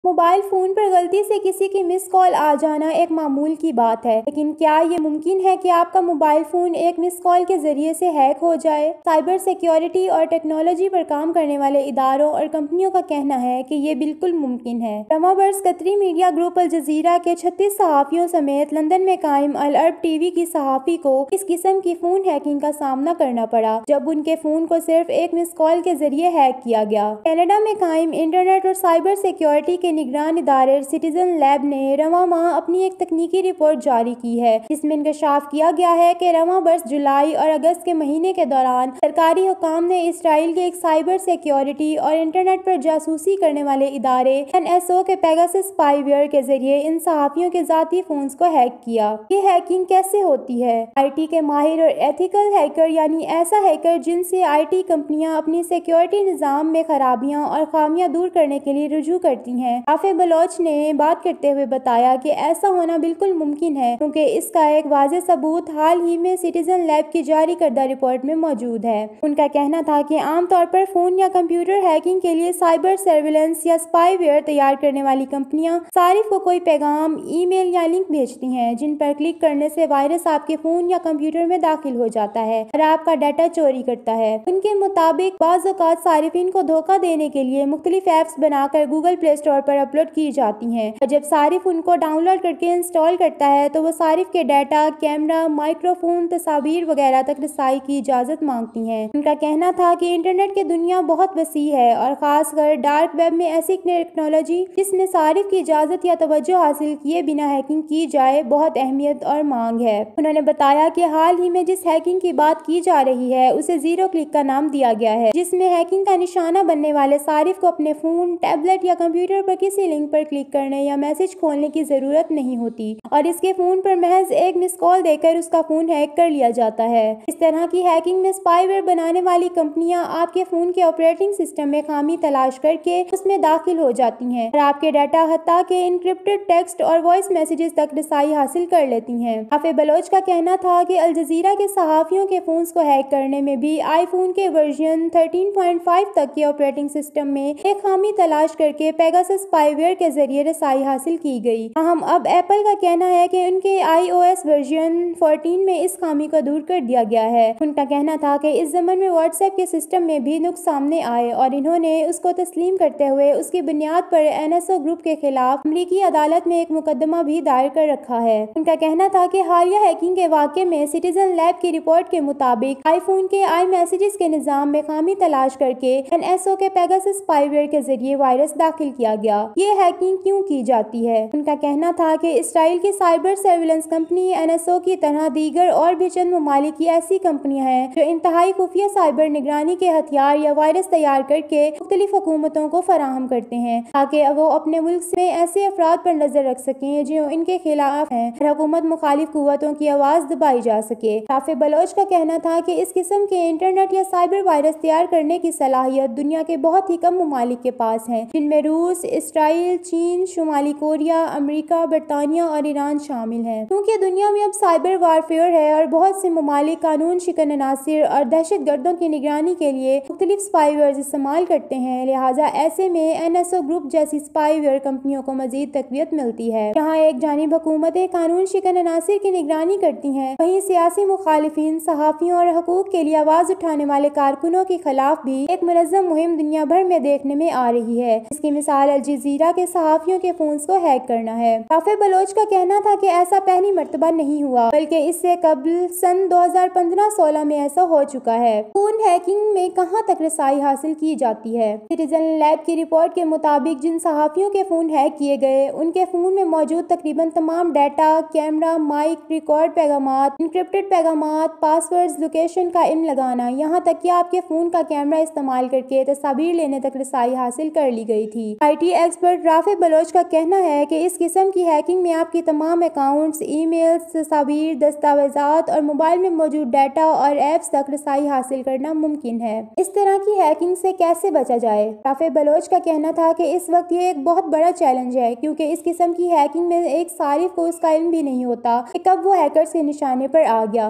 Mobile phone پر غلطی سے کسی کی مس کال آ جانا ایک معمول کی بات ہے، لیکن کیا یہ ممکن ہے کہ آپ کا موبائل فون ایک مس کال کے ذریعے سے ہیک ہو جائے؟ سائبر سیکیورٹی اور ٹیکنالوجی پر کام کرنے والے اداروں اور کمپنیوں کا کہنا ہے کہ یہ بالکل ممکن ہے۔ رواں برس قطری میڈیا گروپ الجزیرہ کے 36 صحافیوں سمیت لندن میں قائم العرب ٹی وی کی صحافی کو اس قسم کی فون ہیکنگ کا سامنا کرنا پڑا، جب ان کے فون کو صرف ایک مس کال کے ذریعے ہیک کیا گیا۔ کینیڈا میں قائم انٹرنیٹ اور سائبر سیکیورٹی کے نگران ادارے سٹیزن لیب نے رواں ماہ اپنی ایک تکنیکی رپورٹ جاری کی ہے، جس میں انکشاف کیا گیا ہے کہ رواں برس جولائی اور اگست کے مہینے کے دوران سرکاری حکام نے اسرائیل کے ایک سائبر سیکیورٹی اور انٹرنیٹ پر جاسوسی کرنے والے ادارے NSO کے پیگاسس اسپائی ویئر کے ذریعے ان صحافیوں کے ذاتی فونز کو ہیک کیا۔ یہ ہیکنگ کیسے ہوتی ہے؟ IT کے ماہر اور ایتھیکل ہیکر، یعنی ایسا ہیکر جن سے IT کمپنیاں اپنی سیکیورٹی نظام میں خرابیاں اور خامیاں دور کرنے کے لیے رجوع کرتی ہیں، رافع بلوچ نے بات کرتے ہوئے بتایا کہ ایسا ہونا بالکل ممکن ہے، کیونکہ اس کا ایک واضح ثبوت حال ہی میں سٹیزن لیب کی جاری کردہ رپورٹ میں موجود ہے۔ ان کا کہنا تھا کہ عام طور پر فون یا کمپیوٹر ہیکنگ کے لیے سائبر سرویلنس یا اسپائی ویئر تیار کرنے والی کمپنیاں صارف کو کوئی پیغام، ای میل یا لنک بھیجتی ہیں، جن پر کلک کرنے سے وائرس آپ کے فون یا کمپیوٹر میں داخل ہو جاتا ہے اور آپ کا ڈیٹا چوری کرتا ہے۔ ان کے مطابق بعض اوقات صارفین کو دھوکہ دینے کے لیے مختلف ایپس بنا کر گوگل پلے اسٹور پر اپلوڈ کی جاتی ہیں، اور جب صارف ان کو ڈاؤن لوڈ کر کے انسٹال کرتا ہے تو وہ صارف کے ڈیٹا، کیمرہ، مائکرو فون، تصاویر وغیرہ تک رسائی کی اجازت مانگتی ہیں۔ ان کا کہنا تھا کہ انٹرنیٹ کی دنیا بہت وسیع ہے، اور خاص کر ڈارک ویب میں ایسی ٹیکنالوجی جس میں صارف کی اجازت یا توجہ حاصل کیے بنا ہیکنگ کی جائے بہت اہمیت اور مانگ ہے۔ انہوں نے بتایا کہ حال ہی میں جس ہیکنگ کی بات کی جا رہی ہے اسے زیرو کلک کا نام دیا گیا ہے، جس میں ہیکنگ کا نشانہ بننے والے صارف کو اپنے فون، ٹیبلٹ یا کمپیوٹر پر کسی لنک پر کلک کرنے یا میسج کھولنے کی ضرورت نہیں ہوتی، اور اس کے فون پر محض ایک مس کال دے کر اس کا فون ہیک کر لیا جاتا ہے۔ اس طرح کی ہیکنگ میں اسپائی ویئر بنانے والی کمپنیاں آپ کے فون کے آپریٹنگ سسٹم میں خامی تلاش کر کے اس میں داخل ہو جاتی ہیں اور آپ کے ڈیٹا حتیٰ کہ انکرپٹڈ ٹیکسٹ اور وائس میسیجز تک رسائی حاصل کر لیتی ہیں۔ رافع بلوچ کا کہنا تھا کہ الجزیرہ کے صحافیوں کے فونز کو ہیک کرنے میں بھی آئی فون کے ورژن 13.5 تک کے آپریٹنگ سسٹم میں ایک خامی تلاش کر کے پیگاسس اسپائی ویئر کے ذریعے رسائی حاصل کی گئی۔ تاہم اب ایپل کا کہنا ہے کہ ان کے iOS ورژن 14 میں اس خامی کو دور کر دیا گیا ہے۔ ان کا کہنا تھا کہ اس ضمن میں واٹس ایپ کے سسٹم میں بھی نقص سامنے آئے اور انہوں نے اس کو تسلیم کرتے ہوئے اس کی بنیاد پر NSO گروپ کے خلاف امریکی عدالت میں ایک مقدمہ بھی دائر کر رکھا ہے۔ ان کا کہنا تھا کہ حالیہ ہیکنگ کے واقعے میں سٹیزن لیب کی رپورٹ کے مطابق آئی فون کے آئی میسیجز کے نظام میں خامی تلاش کر کے NSO کے پیگاسس اسپائی ویئر کے ذریعے وائرس داخل کیا گیا۔ یہ ہیکنگ کیوں کی جاتی ہے؟ ان کا کہنا تھا کہ اسرائیل کی سائبر سرویلنس کمپنی NSO کی طرح دیگر اور بھی چند ممالک کی ایسی کمپنیاں ہیں جو انتہائی خفیہ سائبر نگرانی کے ہتھیار یا وائرس تیار کر کے مختلف حکومتوں کو فراہم کرتے ہیں تاکہ وہ اپنے ملک میں ایسے افراد پر نظر رکھ سکیں جو ان کے خلاف ہیں اور حکومت مخالف قوتوں کی آواز دبائی جا سکے۔ رافع بلوچ کا کہنا تھا کہ اس قسم کے انٹرنیٹ یا سائبر وائرس تیار کرنے کی صلاحیت دنیا کے بہت ہی کم ممالک کے پاس ہے، جن میں روس، اسرائیل، چین، شمالی کوریا، امریکہ، برطانیہ اور ایران شامل ہیں۔ کیونکہ دنیا میں اب سائبر وارفیئر ہے اور بہت سے ممالک قانون شکن عناصر اور دہشت گردوں کی نگرانی کے لیے مختلف اسپائی ویئرز استعمال کرتے ہیں، لہٰذا ایسے میں NSO گروپ جیسی اسپائی ویئر کمپنیوں کو مزید تقویت ملتی ہے۔ جہاں ایک جانب حکومتیں قانون شکن عناصر کی نگرانی کرتی ہیں، وہیں سیاسی مخالفین، صحافیوں اور حقوق کے لیے آواز اٹھانے والے کارکنوں کے خلاف بھی ایک منظم مہم دنیا بھر میں دیکھنے میں آ رہی ہے، جس کی مثال الجزیرہ کے صحافیوں کے فونز کو ہیک کرنا ہے۔ رافع بلوچ کا کہنا تھا کہ ایسا پہلی مرتبہ نہیں ہوا، بلکہ اس سے قبل سن 2015-16 میں ایسا ہو چکا ہے۔ فون ہیکنگ میں کہاں تک رسائی حاصل کی جاتی ہے؟ سٹیزن لیب کی رپورٹ کے مطابق جن صحافیوں کے فون ہیک کیے گئے ان کے فون میں موجود تقریباً تمام ڈیٹا، کیمرہ، مائک، ریکارڈ پیغامات، انکرپٹڈ پیغامات، پاس ورڈز، لوکیشن کا علم لگانا، یہاں تک کہ آپ کے فون کا کیمرہ استعمال کر کے تصاویر لینے تک رسائی حاصل کر لی گئی تھی۔ IT ایکسپرٹ رافع بلوچ کا کہنا ہے کہ اس قسم کی ہیکنگ میں آپ کی تمام اکاؤنٹس، ای میلز، تصاویر، دستاویزات اور موبائل میں موجود ڈیٹا اور ایپس تک رسائی حاصل کرنا ممکن ہے۔ اس طرح کی ہیکنگ سے کیسے بچا جائے؟ رافع بلوچ کا کہنا تھا کہ اس وقت یہ ایک بہت بڑا چیلنج ہے، کیونکہ اس قسم کی ہیکنگ میں ایک صارف کو اس کا علم بھی نہیں ہوتا کہ کب وہ ہیکرز کے نشانے پر آ گیا۔